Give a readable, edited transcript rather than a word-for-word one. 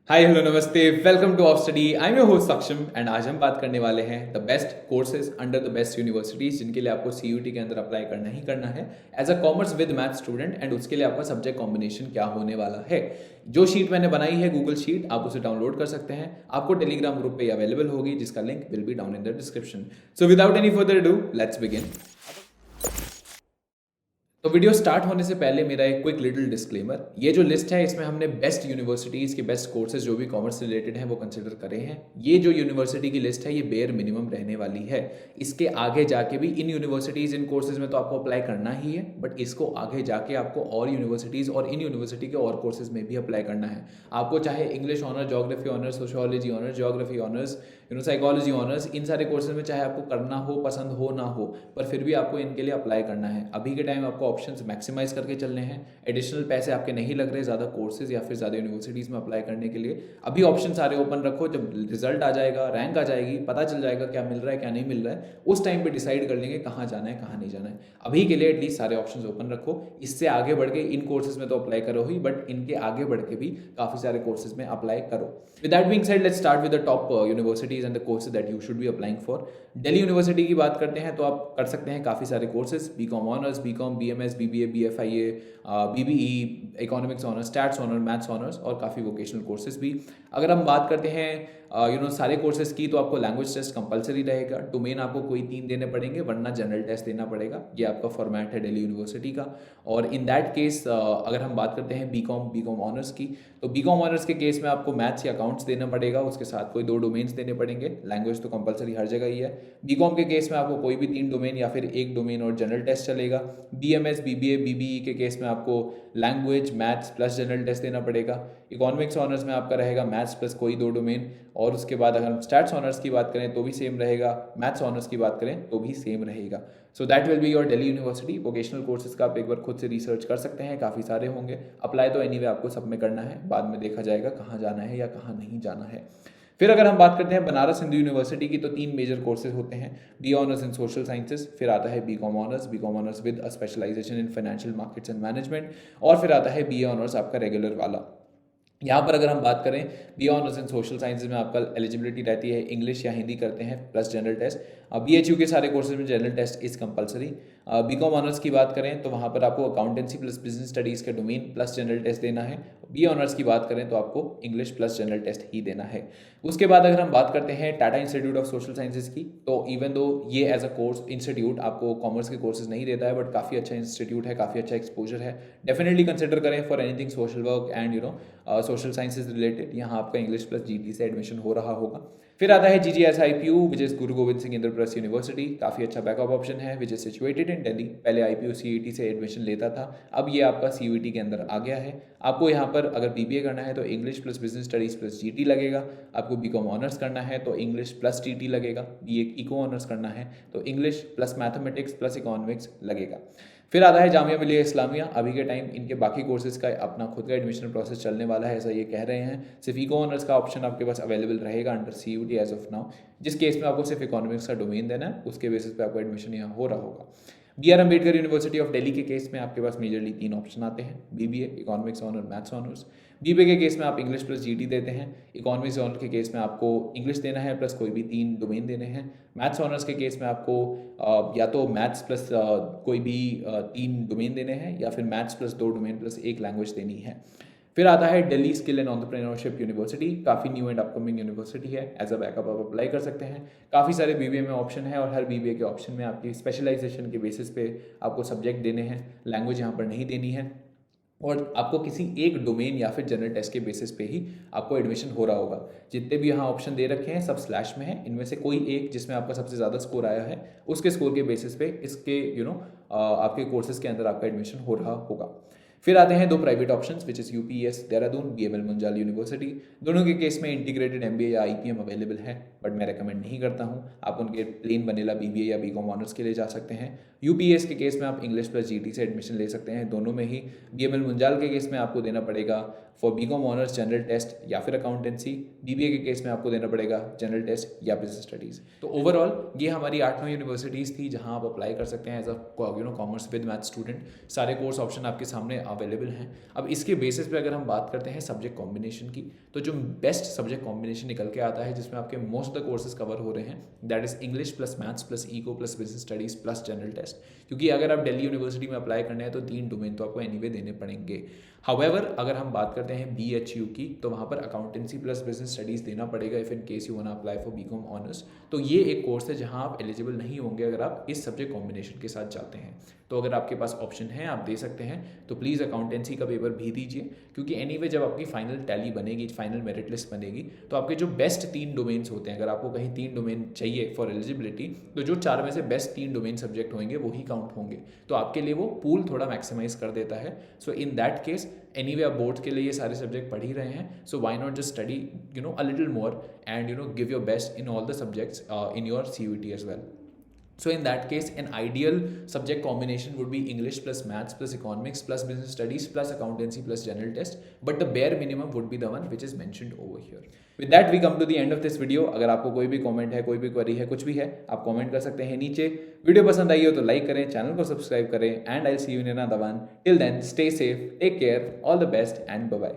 Hi hello नमस्ते welcome two of study. I am your host सक्षम and आज हम बात करने वाले हैं the best courses under the best universities जिनके लिए आपको सीयूटी के अंदर अप्लाई करना ही करना है as a commerce with math student and उसके लिए आपका सब्जेक्ट कॉम्बिनेशन क्या होने वाला है। जो शीट मैंने बनाई है गूगल शीट, आप उसे डाउनलोड कर सकते हैं। आपको टेलीग्राम ग्रुप पे अवेलेबल होगी जिसका link will be down in the description. So without any further do let's begin. तो वीडियो स्टार्ट होने से पहले मेरा एक क्विक लिटिल डिस्क्लेमर। ये जो लिस्ट है इसमें हमने बेस्ट यूनिवर्सिटीज़ के बेस्ट कोर्सेज जो भी कॉमर्स से रिलेटेड हैं वो कंसिडर करे हैं। ये जो यूनिवर्सिटी की लिस्ट है ये बेयर मिनिमम रहने वाली है। इसके आगे जाके भी इन यूनिवर्सिटीज़ इन कोर्सेज में तो आपको अप्लाई करना ही है, बट इसको आगे जाके आपको और यूनिवर्सिटीज़ और इन यूनिवर्सिटी के और कोर्सेज में भी अप्लाई करना है। आपको चाहे English honours, geography honours, sociology honours, geography honours, psychology honours, इन सारे कोर्सेज में चाहे आपको करना हो, पसंद हो ना हो, पर फिर भी आपको इनके लिए अप्लाई करना है। अभी के टाइम आपको ऑप्शंस मैक्सिमाइज करके चलने हैं। एडिशनल पैसे आपके नहीं लग रहे ज़्यादा कोर्सेज या फिर ज़्यादा यूनिवर्सिटीज़ में अप्लाई करने के लिए। अभी ऑप्शन सारे ओपन रखो, जब रिजल्ट आ जाएगा, रैंक आ जाएगी, पता चल जाएगा क्या मिल रहा है क्या नहीं मिल रहा है, उस टाइम पे डिसाइड कर लेंगे कहाँ जाना है कहाँ नहीं जाना है। अभी के लिए एटलीस्ट सारे ऑप्शन ओपन रखो। इससे आगे बढ़ के इन कोर्सेज में तो अप्लाई करो ही, बट इनके आगे बढ़ के भी काफ़ी सारे कोर्सेज में अप्लाई करो। With that being said, let's start with the top universities and the courses that you should be applying for. Delhi university की बात करते हैं तो आप कर सकते हैं काफ़ी सारे courses, B Com honours, B Com, BMS, BBA, BFIA, BBE, economics honours, stats honours, maths honours और काफ़ी वोकेशनल कोर्सेज भी। अगर हम बात करते हैं सारे कोर्सेज की, तो आपको लैंग्वेज टेस्ट कंपलसरी रहेगा। डोमेन आपको कोई 3 देने पड़ेंगे, वरना जनरल टेस्ट देना पड़ेगा। ये आपका फॉर्मेट है दिल्ली यूनिवर्सिटी का। और इन दैट केस अगर हम बात करते हैं बीकॉम ऑनर्स की, तो बीकॉम ऑनर्स के केस में आपको मैथ्स या अकाउंट्स देना पड़ेगा, उसके साथ कोई 2 डोमेन्स देने पड़ेंगे। लैंग्वेज तो कंपलसरी हर जगह ही है। बीकॉम के केस में आपको कोई भी 3 डोमेन या फिर 1 डोमेन और जनरल टेस्ट चलेगा। बीएमएस, बीबीए, बीबीई के केस में आपको language, maths plus general test देना पड़ेगा। इकोनॉमिक्स ऑनर्स में आपका रहेगा मैथ्स प्लस कोई 2 डोमेन। और उसके बाद अगर हम स्टैट्स ऑनर्स की बात करें तो भी सेम रहेगा, मैथ्स ऑनर्स की बात करें तो भी सेम रहेगा। So that will be your Delhi university. Vocational courses का आप एक बार खुद से रिसर्च कर सकते हैं, काफ़ी सारे होंगे। अप्लाई तो एनीवे आपको सब में करना है, बाद में देखा जाएगा कहाँ जाना है या कहाँ नहीं जाना है। फिर अगर हम बात करते हैं बनारस हिंदू यूनिवर्सिटी की, तो 3 मेजर कोर्सेज होते हैं। B honours in social sciences, फिर आता है BCom honours with a specialisation in financial markets and management, और फिर आता है बी ऑनर्स आपका रेगुलर वाला। यहाँ पर अगर हम बात करें B honours in social sciences में आपका एलिजिबिलिटी रहती है इंग्लिश या हिंदी करते हैं प्लस जनरल टेस्ट। बीएचयू के सारे कोर्सेज में general test is compulsory. BCom honours की बात करें तो वहाँ पर आपको अकाउंटेंसी प्लस बिजनेस स्टडीज़ के डोमेन प्लस जनरल टेस्ट देना है। बी ऑनर्स की बात करें तो आपको इंग्लिश प्लस जनरल टेस्ट ही देना है। उसके बाद अगर हम बात करते हैं Tata institute of social sciences की, तो इवन दो ये एज अ कोर्स इंस्टीट्यूट आपको कॉमर्स के कोर्सेज नहीं देता है, बट काफ़ी अच्छा इंस्टीट्यूट है, काफ़ी अच्छा एक्सपोजर है। डेफिनेटली कंसिडर करें for anything social work and social sciences related. यहाँ आपका इंग्लिश प्लस जीटी से एडमिशन हो रहा होगा। फिर आता है GGSIPU which is Guru Govind Singh Indraprastha university. काफ़ी अच्छा बैकअप ऑप्शन है, which is situated in Delhi. पहले IPU CET से एडमिशन लेता था, अब ये आपका CUET के अंदर आ गया है। आपको यहाँ पर अगर BBA करना है तो English plus business studies plus GT लगेगा। आपको बीकॉम ऑनर्स करना है तो इंग्लिश प्लस TT लगेगा। BA इको ऑनर्स करना है तो English plus mathematics plus economics लगेगा। फिर आता है जामिया मिलिया इस्लामिया। अभी के टाइम इनके बाकी कोर्सेज का अपना खुद का एडमिशन प्रोसेस चलने वाला है, ऐसा ये कह रहे हैं। सिर्फ इको ऑनर्स का ऑप्शन आपके पास अवेलेबल रहेगा under CUET as of now. जिस केस में आपको सिर्फ इकोनॉमिक्स का डोमेन देना है, उसके बेसिस पे आपको एडमिशन यहाँ हो रहा होगा। BR Ambedkar university of Delhi के केस में आपके पास मेजरली 3 ऑप्शन आते हैं, BBA, economics honour, maths honours. BBA के केस में आप इंग्लिश प्लस GT देते हैं। इकोनॉमिक्स ऑनर के केस में आपको इंग्लिश देना है प्लस कोई भी 3 डोमेन देने हैं। मैथ्स ऑनर्स के केस में आपको या तो मैथ्स प्लस कोई भी 3 डोमेन देने हैं, या फिर maths plus 2 domain plus 1 language देनी है। फिर आता है Delhi skill and entrepreneurship university. काफ़ी न्यू एंड अपकमिंग यूनिवर्सिटी है, एज अ बैकअप आप अप्लाई कर सकते हैं। काफ़ी सारे BBA में ऑप्शन है, और हर BBA के ऑप्शन में आपकी स्पेशलाइजेशन के बेसिस पे आपको सब्जेक्ट देने हैं, लैंग्वेज यहाँ पर नहीं देनी है, और आपको किसी एक डोमेन या फिर जनरल टेस्ट के बेसिस पे ही आपको एडमिशन हो रहा होगा। जितने भी यहाँ ऑप्शन दे रखे हैं सब स्लैश में है, इनमें से कोई एक जिसमें आपका सबसे ज़्यादा स्कोर आया है, उसके स्कोर के बेसिस पे इसके आपके कोर्सेज के अंदर आपका एडमिशन हो रहा होगा। फिर आते हैं 2 private options, which is UPES Dehradun, BML Munjal university. दोनों के केस में इंटीग्रेटेड MBA या IPM अवेलेबल है, बट मैं रेकमेंड नहीं करता हूँ। आप उनके प्लेन बनेला BBA या बीकॉम ऑनर्स के लिए जा सकते हैं। UPES के केस में आप इंग्लिश प्लस GT से एडमिशन ले सकते हैं, दोनों में ही। BML मुंजाल के केस में आपको देना पड़ेगा for BCom honours general test या फिर अकाउंटेंसी। BBA के केस में आपको देना पड़ेगा जनरल टेस्ट या बिजनेस स्टडीज़। तो ओवरऑल ये हमारी 8-9 यूनिवर्सिटीज़ थी जहाँ आप अप्लाई कर सकते हैं as a commerce with math student. सारे कोर्स ऑप्शन आपके सामने अवेलेबल हैं। अब इसके बेसिस पे अगर हम बात करते हैं सब्जेक्ट कॉम्बिनेशन की, तो जो बेस्ट सब्जेक्ट कॉम्बिनेशन निकल के आता है जिसमें आपके most of the courses cover हो रहे हैं, that is English plus maths plus eco plus business studies plus general test. क्योंकि अगर आप दिल्ली यूनिवर्सिटी में अप्लाई करना है तो 3 डोमेन तो आपको एनीवे देने पड़ेंगे। हाउएवर अगर हम बात करते हैं BHU की, तो वहाँ पर अकाउंटेंसी प्लस बिजनेस स्टडीज़ देना पड़ेगा if in case you want apply for BCom honours. तो ये एक कोर्स है जहाँ आप एलिजिबल नहीं होंगे अगर आप इस सब्जेक्ट कॉम्बिनेशन के साथ जाते हैं। तो अगर आपके पास ऑप्शन है आप दे सकते हैं, तो प्लीज़ अकाउंटेंसी का पेपर भी दीजिए, क्योंकि एनीवे जब आपकी फाइनल टैली बनेगी, फाइनल मेरिट लिस्ट बनेगी, तो आपके जो बेस्ट 3 डोमेन्स होते हैं, अगर आपको कहीं 3 डोमेन चाहिए फॉर एलिजिबिलिटी, तो जो 4 में से बेस्ट 3 डोमेन सब्जेक्ट होंगे वो ही काउंट होंगे। तो आपके लिए वो पूल थोड़ा मैक्सिमाइज कर देता है। सो इन दैट केस एनीवे आप बोर्ड के लिए ये सारे सब्जेक्ट पढ़ ही रहे हैं, so why not just study a little more and give your best in all the subjects in your CUET as well. So in that case, an ideal subject combination would be English plus maths plus economics plus business studies plus accountancy plus general test. But the bare minimum would be the one which is mentioned over here. With that we come to the end of this video. अगर आपको कोई भी comment है, कोई भी query है, कुछ भी है, आप कमेंट कर सकते हैं नीचे। वीडियो पसंद आई हो तो लाइक करें, चैनल को सब्सक्राइब करें, and I'll see you in another one. Till then, stay safe, take care, all the best and bye bye.